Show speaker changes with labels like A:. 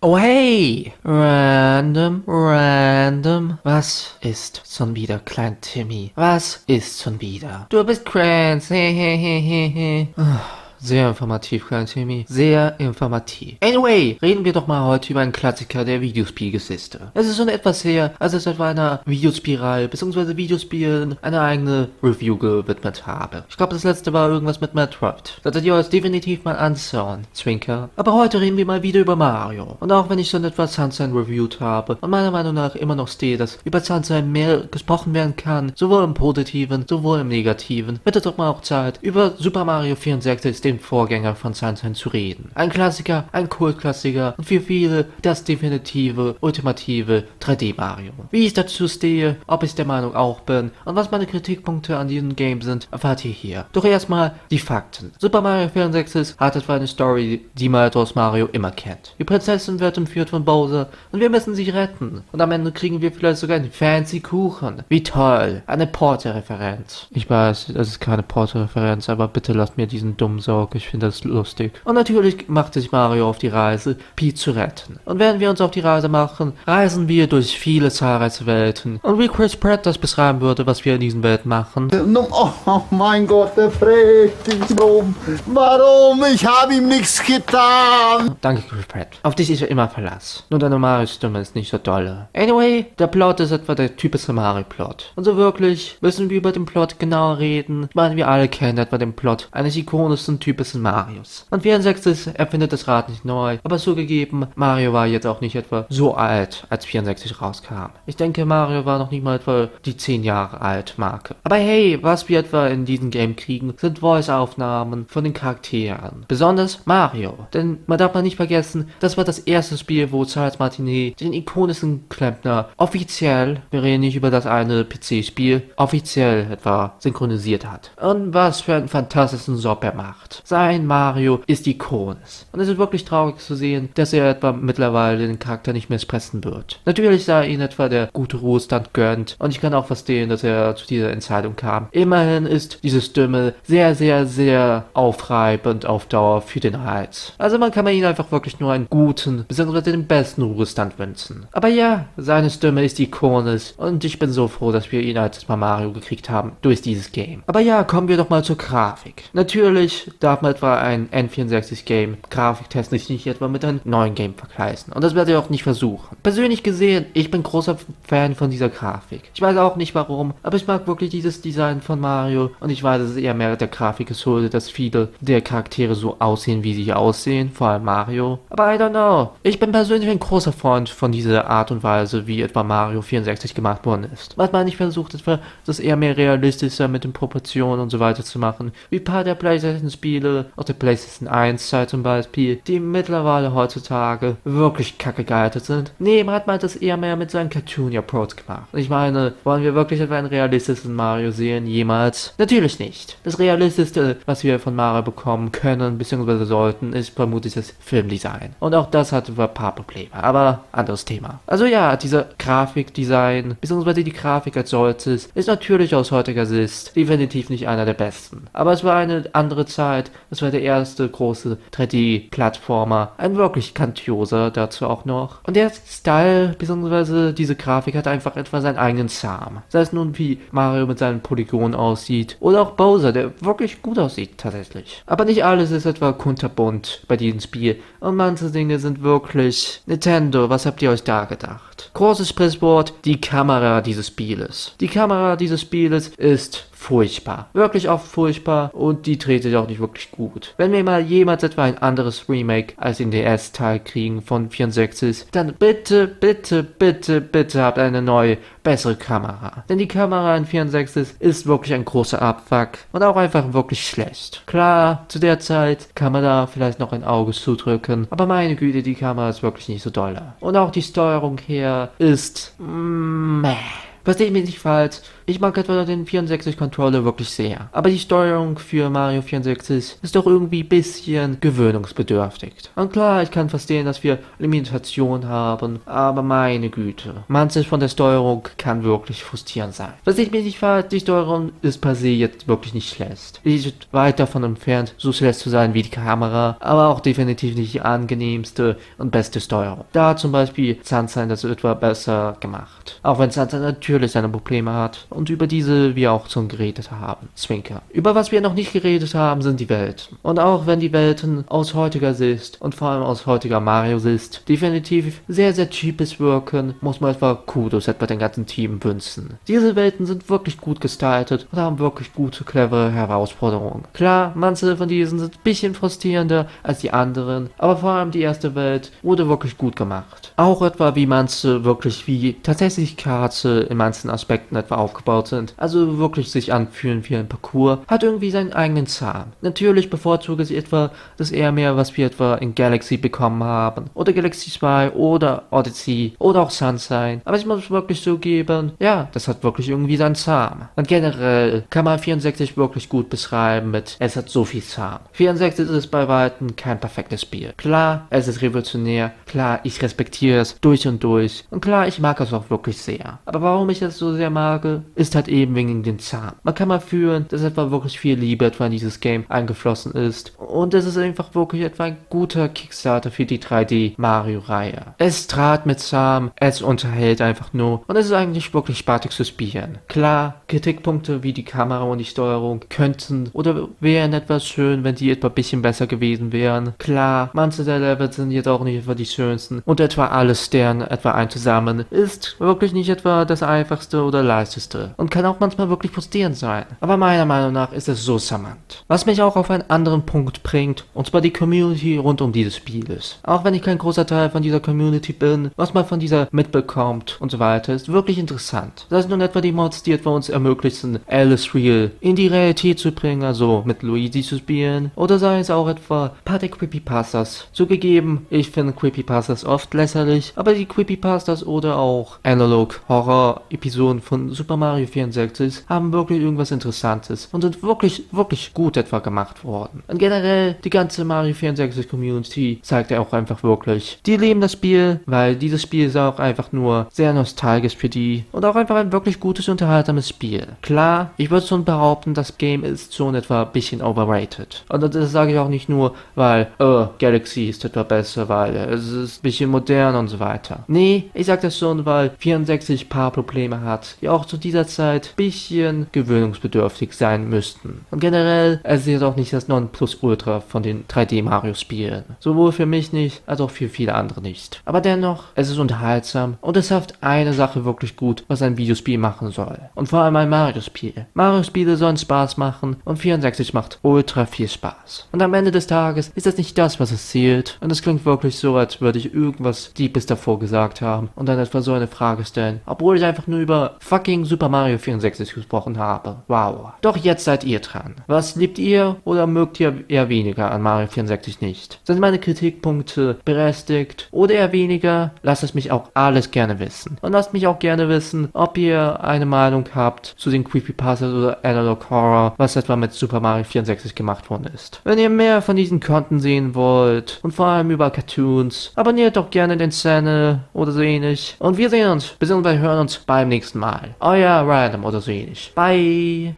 A: Oh hey! Random. Was ist schon wieder, Klein Timmy? Was ist schon wieder? Du bist Kranz, hehehehe. Sehr informativ, Klein Timmy. Sehr informativ. Anyway, reden wir doch mal heute über einen Klassiker der Videospielgeschichte. Es ist schon etwas her, als ich etwa einer Videospielreihe bzw. Videospielen eine eigene Review gewidmet habe. Ich glaube, das letzte war irgendwas mit Metroid. Solltet ihr euch definitiv mal anschauen, Zwinker. Aber heute reden wir mal wieder über Mario. Und auch wenn ich schon etwas Sunshine reviewed habe und meiner Meinung nach immer noch stehe, dass über Sunshine mehr gesprochen werden kann, sowohl im Positiven, sowohl im Negativen, wird es doch mal auch Zeit, über Super Mario 64, den Vorgänger von Sunshine, zu reden. Ein Klassiker, ein Kultklassiker und für viele das definitive, ultimative 3D-Mario. Wie ich dazu stehe, ob ich der Meinung auch bin und was meine Kritikpunkte an diesem Game sind, erfahrt ihr hier. Doch erstmal die Fakten. Super Mario 64 hat etwa eine Story, die man aus Mario immer kennt. Die Prinzessin wird entführt von Bowser und wir müssen sie retten. Und am Ende kriegen wir vielleicht sogar einen fancy Kuchen. Wie toll. Eine Porter-Referenz. Ich weiß, das ist keine Porter-Referenz, aber bitte lasst mir diesen dummen Saug. Ich finde das lustig. Und natürlich macht sich Mario auf die Reise, Peach zu retten. Und während wir uns auf die Reise machen, reisen wir durch viele zahlreiche Welten. Und wie Chris Pratt das beschreiben würde, was wir in diesen Welten machen.
B: Oh mein Gott, der fragt sich rum. Warum? Ich habe ihm nichts getan.
A: Danke, Chris Pratt. Auf dich ist ja immer Verlass. Nur deine Mario-Stimme ist nicht so dolle. Anyway, der Plot ist etwa der typische Mario-Plot. Und so wirklich müssen wir über den Plot genauer reden. Ich meine, wir alle kennen etwa den Plot eines ikonischen typischen Marios. Und 64 erfindet das Rad nicht neu, aber zugegeben, Mario war jetzt auch nicht etwa so alt, als 64 rauskam. Ich denke, Mario war noch nicht mal etwa die 10 Jahre alt Marke. Aber hey, was wir etwa in diesem Game kriegen, sind Voice-Aufnahmen von den Charakteren. Besonders Mario. Denn man darf mal nicht vergessen, das war das erste Spiel, wo Charles Martinet den ikonischen Klempner offiziell, wir reden nicht über das eine PC-Spiel, offiziell etwa synchronisiert hat. Und was für einen fantastischen Job er macht. Sein Mario ist ikonisch. Und es ist wirklich traurig zu sehen, dass er etwa mittlerweile den Charakter nicht mehr sprechen wird. Natürlich sei ihn etwa der gute Ruhestand gönnt und ich kann auch verstehen, dass er zu dieser Entscheidung kam. Immerhin ist diese Stimme sehr aufreibend auf Dauer für den Hals. Also man kann ihn einfach wirklich nur einen guten, beziehungsweise den besten Ruhestand wünschen. Aber ja, seine Stimme ist ikonisch und ich bin so froh, dass wir ihn als Mario gekriegt haben durch dieses Game. Aber ja, kommen wir doch mal zur Grafik. Natürlich darf man etwa ein N64-Game grafiktechnisch nicht etwa mit einem neuen Game vergleichen. Und das werde ich auch nicht versuchen. Persönlich gesehen, ich bin großer Fan von dieser Grafik. Ich weiß auch nicht warum, aber ich mag wirklich dieses Design von Mario. Und ich weiß, es ist eher mehr der Grafik geschuldet, dass viele der Charaktere so aussehen, wie sie hier aussehen. Vor allem Mario. Aber I don't know. Ich bin persönlich ein großer Freund von dieser Art und Weise, wie etwa Mario 64 gemacht worden ist. Was man nicht versucht, etwa das eher mehr realistischer mit den Proportionen und so weiter zu machen. Wie ein paar der PlayStation-Spiele, auch der PlayStation 1-Zeit zum Beispiel, die mittlerweile heutzutage wirklich kacke gealtert sind. Nee, man hat das eher mehr mit seinem Cartoon-Approach gemacht. Und ich meine, wollen wir wirklich etwa einen realistischen Mario sehen? Jemals? Natürlich nicht. Das Realistischste, was wir von Mario bekommen können, bzw. sollten, ist vermutlich das Filmdesign. Und auch das hat ein paar Probleme, aber anderes Thema. Also ja, dieser Grafikdesign, bzw. die Grafik als solches, ist natürlich aus heutiger Sicht definitiv nicht einer der besten. Aber es war eine andere Zeit, es war der erste große 3D-Plattformer, ein wirklich grandioser dazu auch noch. Und der Style, bzw. diese Grafik hat einfach etwa seinen eigenen Charme. Sei es nun wie Mario mit seinen Polygonen aussieht, oder auch Bowser, der wirklich gut aussieht tatsächlich. Aber nicht alles ist etwa kunterbunt bei diesem Spiel und manche Dinge sind wirklich Nintendo, was habt ihr euch da gedacht? Großes Sprichwort, die Kamera dieses Spieles. Die Kamera dieses Spieles ist furchtbar. Wirklich oft furchtbar und die dreht sich auch nicht wirklich gut. Wenn wir mal jemals etwa ein anderes Remake als den DS-Teil kriegen von 64, dann bitte habt eine neue, bessere Kamera. Denn die Kamera in 64 ist wirklich ein großer Abfuck und auch einfach wirklich schlecht. Klar, zu der Zeit kann man da vielleicht noch ein Auge zudrücken, aber meine Güte, die Kamera ist wirklich nicht so doll. Und auch die Steuerung her ist meh. Versteht mich nicht falsch, ich mag etwa den 64-Controller wirklich sehr. Aber die Steuerung für Mario 64 ist doch irgendwie ein bisschen gewöhnungsbedürftig. Und klar, ich kann verstehen, dass wir Limitationen haben, aber meine Güte, manches von der Steuerung kann wirklich frustrierend sein. Versteht mich nicht falsch, die Steuerung ist per se jetzt wirklich nicht schlecht. Die ist weit davon entfernt, so schlecht zu sein wie die Kamera, aber auch definitiv nicht die angenehmste und beste Steuerung. Da zum Beispiel Sunshine das etwa besser gemacht. Auch wenn Sunshine natürlich seine Probleme hat und über diese wir auch schon geredet haben. Zwinker. Über was wir noch nicht geredet haben, sind die Welten. Und auch wenn die Welten aus heutiger Sicht und vor allem aus heutiger Mario-Sicht definitiv sehr, sehr cheapes wirken, muss man etwa Kudos etwa dem ganzen Team wünschen. Diese Welten sind wirklich gut gestaltet und haben wirklich gute, clevere Herausforderungen. Klar, manche von diesen sind ein bisschen frustrierender als die anderen, aber vor allem die erste Welt wurde wirklich gut gemacht. Auch etwa wie manche wirklich wie tatsächlich Karte in manchen Aspekten etwa aufgebaut sind, also wirklich sich anfühlen wie ein Parcours, hat irgendwie seinen eigenen Charme. Natürlich bevorzuge ich etwa das eher mehr, was wir etwa in Galaxy bekommen haben, oder Galaxy 2 oder Odyssey oder auch Sunshine, aber ich muss wirklich zugeben, ja, das hat wirklich irgendwie seinen Charme. Und generell kann man 64 wirklich gut beschreiben mit, es hat so viel Charme. 64 ist bei weitem kein perfektes Spiel. Klar, es ist revolutionär, klar, ich respektiere es durch und klar, ich mag es auch wirklich sehr. Aber warum ich es so sehr mag, ist halt eben wegen den Charme. Man kann mal fühlen, dass etwa wirklich viel Liebe etwa in dieses Game eingeflossen ist und es ist einfach wirklich etwa ein guter Kickstarter für die 3D-Mario-Reihe. Es strahlt mit Charme, es unterhält einfach nur und es ist eigentlich wirklich spaßig zu spielen. Klar, Kritikpunkte wie die Kamera und die Steuerung könnten oder wären etwas schön, wenn die etwa ein bisschen besser gewesen wären. Klar, manche der Level sind jetzt auch nicht etwa die schönsten und etwa alle Sterne etwa einzusammeln ist wirklich nicht etwa das einfachste oder leichteste und kann auch manchmal wirklich frustrierend sein. Aber meiner Meinung nach ist es so charmant. Was mich auch auf einen anderen Punkt bringt, und zwar die Community rund um dieses Spiel ist. Auch wenn ich kein großer Teil von dieser Community bin, was man von dieser mitbekommt und so weiter, ist wirklich interessant. Das sind nun etwa die Mods, die etwa uns ermöglichen, Alice Real in die Realität zu bringen, also mit Luigi zu spielen, oder sei es auch etwa paar der Creepypastas. Zugegeben, ich finde Creepypastas oft lächerlich, aber die Creepypastas oder auch Analog-Horror-Episoden von Super Mario 64 haben wirklich irgendwas Interessantes und sind wirklich, wirklich gut etwa gemacht worden. Und generell, die ganze Mario 64 Community zeigt ja auch einfach wirklich, die lieben das Spiel, weil dieses Spiel ist auch einfach nur sehr nostalgisch für die und auch einfach ein wirklich gutes, unterhaltsames Spiel. Klar, ich würde schon behaupten, das Game ist schon etwa ein bisschen overrated. Und das sage ich auch nicht nur, weil, Galaxy ist etwa besser, weil es ist ein bisschen modern und so weiter. Nee, ich sag das schon, weil 64 paar Probleme hat, die auch zu dieser Zeit ein bisschen gewöhnungsbedürftig sein müssten. Und generell, es ist jetzt auch nicht das Nonplusultra von den 3D-Mario-Spielen. Sowohl für mich nicht, als auch für viele andere nicht. Aber dennoch, es ist unterhaltsam und es schafft eine Sache wirklich gut, was ein Videospiel machen soll. Und vor allem ein Mario-Spiel. Mario-Spiele sollen Spaß machen und 64 macht ultra viel Spaß. Und am Ende des Tages ist das nicht das, was es zählt. Und es klingt wirklich so, als würde ich irgendwas Deepes davor gesagt haben und dann etwa so eine Frage stellen, obwohl ich einfach nur über fucking Super Mario 64 gesprochen habe. Wow. Doch jetzt seid ihr dran. Was liebt ihr oder mögt ihr eher weniger an Mario 64 nicht? Sind meine Kritikpunkte berechtigt oder eher weniger? Lasst es mich auch alles gerne wissen. Und lasst mich auch gerne wissen, ob ihr eine Meinung habt zu den Creepypastas oder Analog Horror, was etwa mit Super Mario 64 gemacht worden ist. Wenn ihr mehr von diesen Content sehen wollt und vor allem über Cartoons, abonniert doch gerne den Channel oder so ähnlich. Und wir sehen uns, bzw. hören uns beim nächsten Mal. Euer Random oder so ähnlich. Bye!